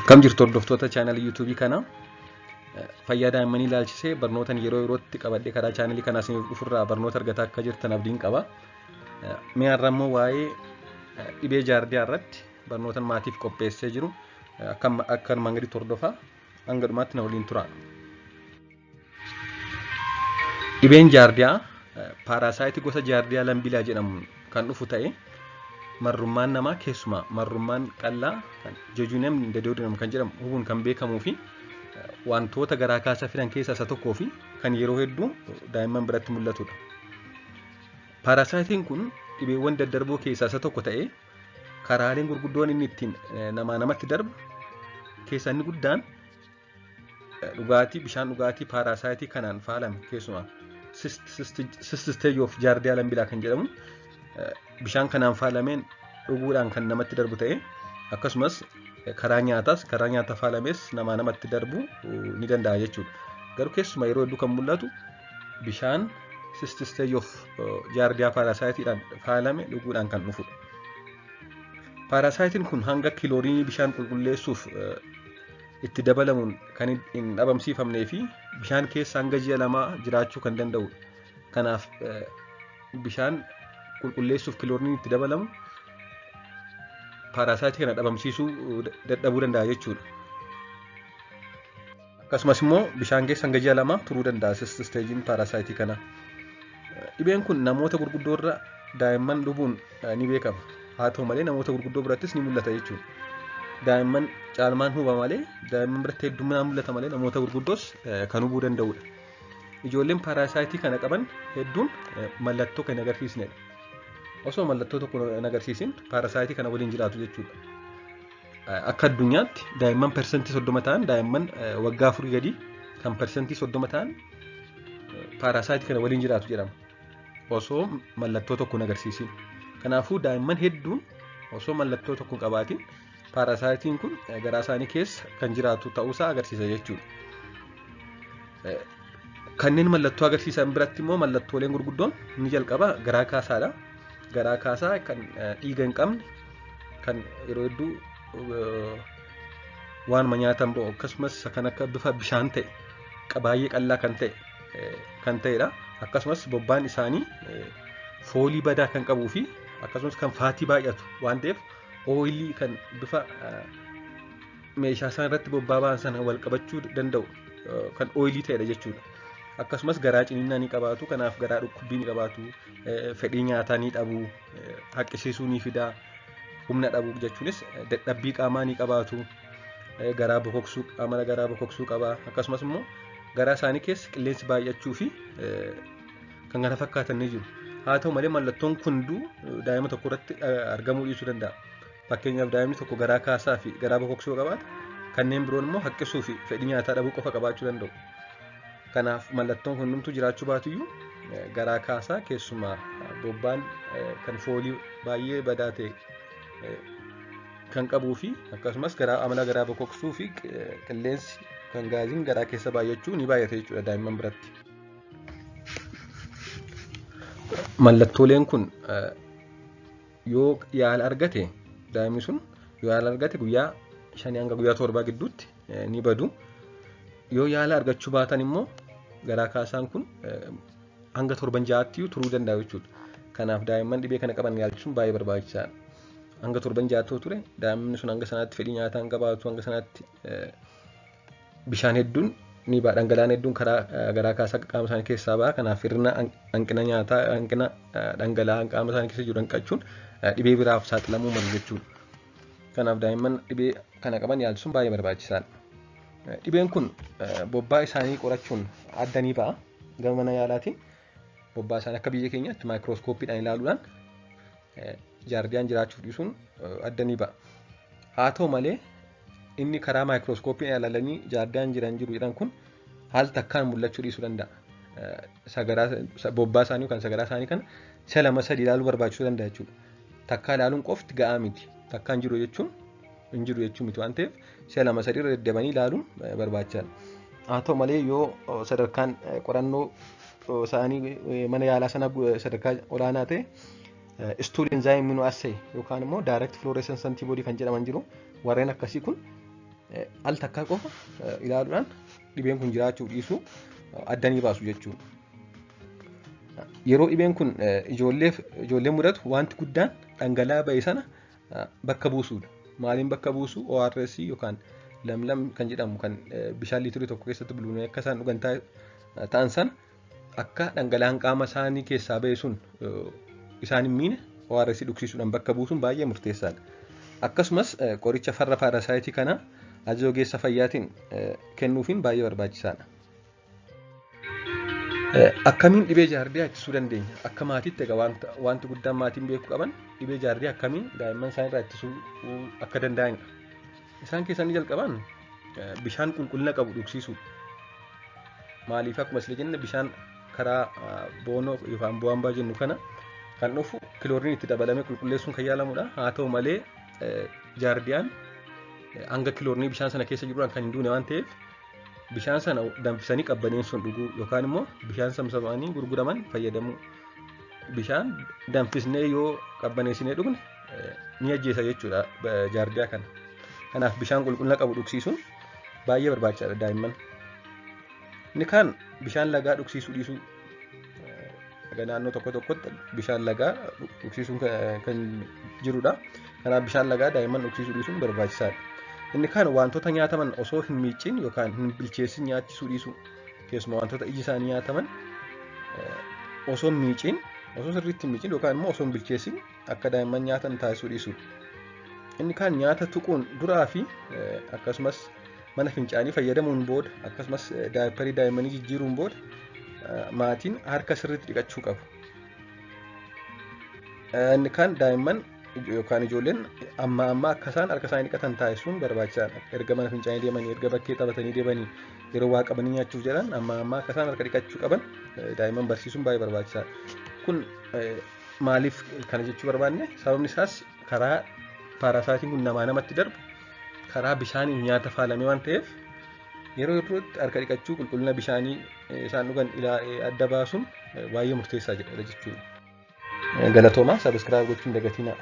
Akkam jirtu hordoftoota chaanalii YouTube kanaa. Fayyaa daa'immanii ilaalchisee barnootaan yeroo yerootti qabadhee karaa chaanalii kanaa isiniif dhufurraa barnoota argataa akka jirtan abdiin qaba. Mee har'a immoo waa'ee dhibee jaardiyaa irratti barnootaan maatiif qopheessee jiru akka armaan gaditti hordofaa hanga dhumaatti na waliin tura. Dhibeen jaardiyaa paarasaayitii gosa jaardiyaa lambilaa jedhamu kan dhufu ta'e marrummaan namaa keessumaa marrummaan qallaa kan jejuunem dedoodinam kan jedhamu hubuun kan beekamuu fi wantoota garaa kaasaa fidan keessaa isa tokkoo fi kan yeroo hedduu daa'imman biratti mul'atudha. Paarasaayitiin kun dhibeewwan daddarboo keessaa isa tokko ta'ee karaaleen gurguddoon inni ittiin namatti darbu keessaa inni guddaan bishaan dhugaatii paarasaayitii kanaan faalame keessumaa stage of jaardiyaa lambilaa kan jedhamu bishaan kanaan faalameen dhuguudhaan kan namatti darbu ta'ee akkasumas karaa nyaata faalamees namatti darbu ni danda'a jechuudha. Garuu keessumaa yeroo hedduu kan mul'atu bishaan stage of jaardiyaa paarasaayitiidhaan faalame dhuguudhaan kan dhufudha. Paarasaayitiin kun hanga kiloorinii bishaan qulqulleessuuf itti dabalamuun kan hin dhabamsiifamnee fi bishaan keessa hanga ji'a 2 jiraachuu kan danda'udha. Kanaaf bishaan qulqulleessuuf kiloorinii itti dabalamu paarasaayitii kana dhabamsiisuu dadhabuu danda'a jechuudha. Akkasumas immoo bishaan keessa hanga ji'a 2 turuu danda'a staajiin paarasaayitii kana. Dhibeen kun namoota gurguddoo irra daa'imman dhubuun ni beekama. Haa ta'u malee namoota gurguddoo birattis ni mul'ata jechuudha. Daa'imman caalmaan huba malee daa'imman biratti hedduminaan mul'ata malee namoota gurguddoos kan hubuu danda'udha. Ijoolleen paarasaayitii kana qaban hedduun mallattoo kan agarsiisnedha. Osoo mallattoo tokko hin agarsiisin paarasaayitii kana waliin jiraatu jechuudha. Akka addunyaatti daa'imman persentii 30 ta'an daa'imman waggaa 4 gadi kan persentii 30 ta'an paarasaayitii kana waliin jiraatu jedhama. Osoo mallattoo tokko hin agarsiisin. Kanaafuu daa'imman hedduun osoo mallattoo tokko hin qabaatin paarasaayitiin kun garaa isaanii keessa kan jiraatu ta'uusaa agarsiisa jechuudha. Kanneen mallattoo agarsiisan biratti immoo mallattooleen gurguddoon ni jalqaba garaa kaasaadha. Garaa kaasaa kan dhiiga hin qabne kan yeroo hedduu waanuma nyaatan bo'o akkasumas kan akka bifa bishaan ta'e baay'ee qallaa kan ta'edha. Akkasumas bobbaan isaanii foolii badaa kan qabuu fi akkasumas kan faatii baay'atu waan ta'eef ooyilii kan bifa meeshaa isaan irratti bobbaa ba'an sana wal qabachuu danda'u kan ooyilii ta'edha jechuudha. Akkasumas garaa ciniinnaa ni qabaatu. Kanaaf garaa dhukkubbii ni qabaatu. Fedhii nyaataa ni dhabu. Haqqisiisuu ni fida. Humna dhabuu jechuunis dadhabbii qaamaa ni qabaatu. Garaa bokoksuu qaba. Akkasumas immoo garaa isaanii keessa qilleensi baay'achuu fi kan kana fakkaatan ni jiru. Haa ta'u malee mallattoon hunduu daa'ima tokko irratti argamuu dhiisuu danda'a. Fakkeenyaaf daa'imni tokko garaa kaasaa fi garaa bokoksuu qabaata. Kanneen biroon immoo haqqisuu fi fedhii nyaataa dhabuu qofa qabaachuu danda'u. Kanaaf mallattoon hundumtuu jiraachuu baatuyyuu garaa kaasaa keessumaa bobbaan kan foolii baay'ee badaa ta'e kan qabuu fi akkasumas amala garaa bokoksuu fi qilleensi kan gaaziin garaa keessa baay'achuu ni baay'ata jechuudha daa'imman biratti. Mallattooleen kun yoo yaala argate daa'imni sun yoo yaala argate guyyaa 5 hanga guyyaa 7 gidduutti ni badu. Yoo yaala argachuu baatan immoo garaa kaasaan kun hanga 7-6tti turuu danda'a jechuudha. Kanaaf daa'imman dhibee kana qaban yaalchisuun baay'ee barbaachisaadha. Hanga 7-6 ture daa'imni sun hanga sanaatti fedhii nyaataa hin qabaatu, hanga sanaatti bishaan hedduun ni ba'a, dhangala'aan hedduun karaa garaa kaasaa qaama isaanii keessaa ba'a. Kanaaf hir'ina hanqina nyaataa, hanqina dhangala'aa qaama isaanii keessa jiru hanqachuun dhibee biraaf saaxilamuu malu jechuudha. Kanaaf daa'imman dhibee kana qaban yaalchisuun baay'ee barbaachisaadha. Dhibeen kun bobbaa isaanii qorachuun adda ni ba'a. Gama mana yaalaatiin bobbaa isaanii akka biyya keenyaatti maayikirooskooppiidhaan ilaaluudhaan jaardiyaan jiraachuuf dhiisuun adda ni ba'a. Haa ta'u malee inni karaa maayikirooskooppiidhaan ilaalanii jaardiyaan jiru jedhan kun haal takkaan mul'achuu dhiisuu danda'a. Bobbaa isaanii yookaan sagaraa isaanii kana 2-3 ilaaluu barbaachisuu danda'a jechuudha. Takkaa ilaaluun qofti ga'aa miti. Takkaan jiru jechuun hin jiru jechuu miti waan ta'eef 2-3 irra deddeebanii ilaaluun barbaachisaadha. Haa ta'u malee yoo sadarkaan qorannoo isaanii mana yaalaa sana sadarkaa olaanaa ta'e stool enzyme immunoassay yookaan immoo direct fluorescence antibody kan jedhaman jiru. Warreen akkasii kun al takkaa qofa ilaaluudhaan dhibeen kun jiraachuu dhiisuu addanii baasu jechuudha. Yeroo dhibeen kun ijoollee mudatu wanti guddaan dhangala'aa ba'e sana bakka buusuudha. Maaliin bakka buusu? ORS yookaan lamlam kan jedhamu kan bishaan liitirii tokko keessatti buluunee akka isaan dhugan ta'an sana akka dhangala'aan qaama isaanii keessaa ba'e sun isaan hin miine ORS dhugsiisuudhaan bakka buusuun baay'ee murteessaadha. Akkasumas qoricha farra paarasaayitii kana ajaja ogeessa fayyaatiin kennuufiin baay'ee barbaachisaadha. Akkamiin dhibee jaardiyaa ittisuu dandeenya? Akka maatiitti egaa wanti guddaan maatiin beekuu qaban dhibee jaardiyaa akkamiin daa'imman isaanii irraa ittisuu akka danda'anidha. Isaan keessaa inni jalqabaan bishaan qulqullina qabu dhugsiisuu. Maaliif akkuma isin jenne bishaan karaa boonoo yookaan bu'aan jennu kana kan dhufu kilooriin itti dabalamee qulqulleessuun kan yaalamudha. Haa ta'u malee jaardiyaan hanga kilooriin bishaan sana keessa jiruudhaan kan hin duune waan ta'eef bishaan sana danfisanii qabbaneessuun dhuguu yookaan immoo bishaan samsamanii gurguraman fayyadamuu. Bishaan danfisnee yoo qabbaneessinee dhugne ni ajjeesa jechuudha jaardiyaa kana. Kanaaf bishaan qulqullina qabu dhugsiisuun baay'ee barbaachisaadha daa'imman. Inni kaan bishaan lagaa dhugsiisuu dhiisuu. Naannoo tokko tokkotti bishaan lagaa dhugsiisuun kan jirudha. Kanaaf bishaan lagaa daa'imman dhugsiisuu dhiisuun barbaachisaadha. Inni kaan wantoota nyaataman osoo hin miicin yookaan hin bilcheessin nyaachisuu dhiisuu. Keessumaa wantoota iji isaanii nyaataman osoo hin miicin, osoo sirriitti hin miicin yookaan immoo osoo hin bilcheessin akka daa'imman nyaatan taasisuu dhiisuu. Inni kaan nyaata tuquun duraa fi akkasumas mana fincaanii fayyadamuun booda akkasumas daayipparii daa'immanii jijjiiruun booda maatiin harka sirriitti dhiqachuu qabu. Inni kaan daa'imman yookaan ijoolleen amma akka isaan harka isaanii dhiqatan taasisuun barbaachisaadha. Erga mana fincaanii deemanii, erga bakkee taphatanii deemanii yeroo waa qabanii nyaachuuf jedhan amma akka isaan harka dhiqachuu qaban daa'imman barsiisuun baay'ee barbaachisaadha. Kun maaliif kana jechuu barbaanne? Sababni isaas karaa paarasaayitiin kun namaa namatti darbu karaa bishaaniin nyaata faalamee waan ta'eef yeroo yerootti harka dhiqachuu qulqullina bishaanii isaan dhugan adda baasuun baay'ee murteessaa jedha jechuudha. Galatoomaa sabiskiraayib gochuun dagatinaa.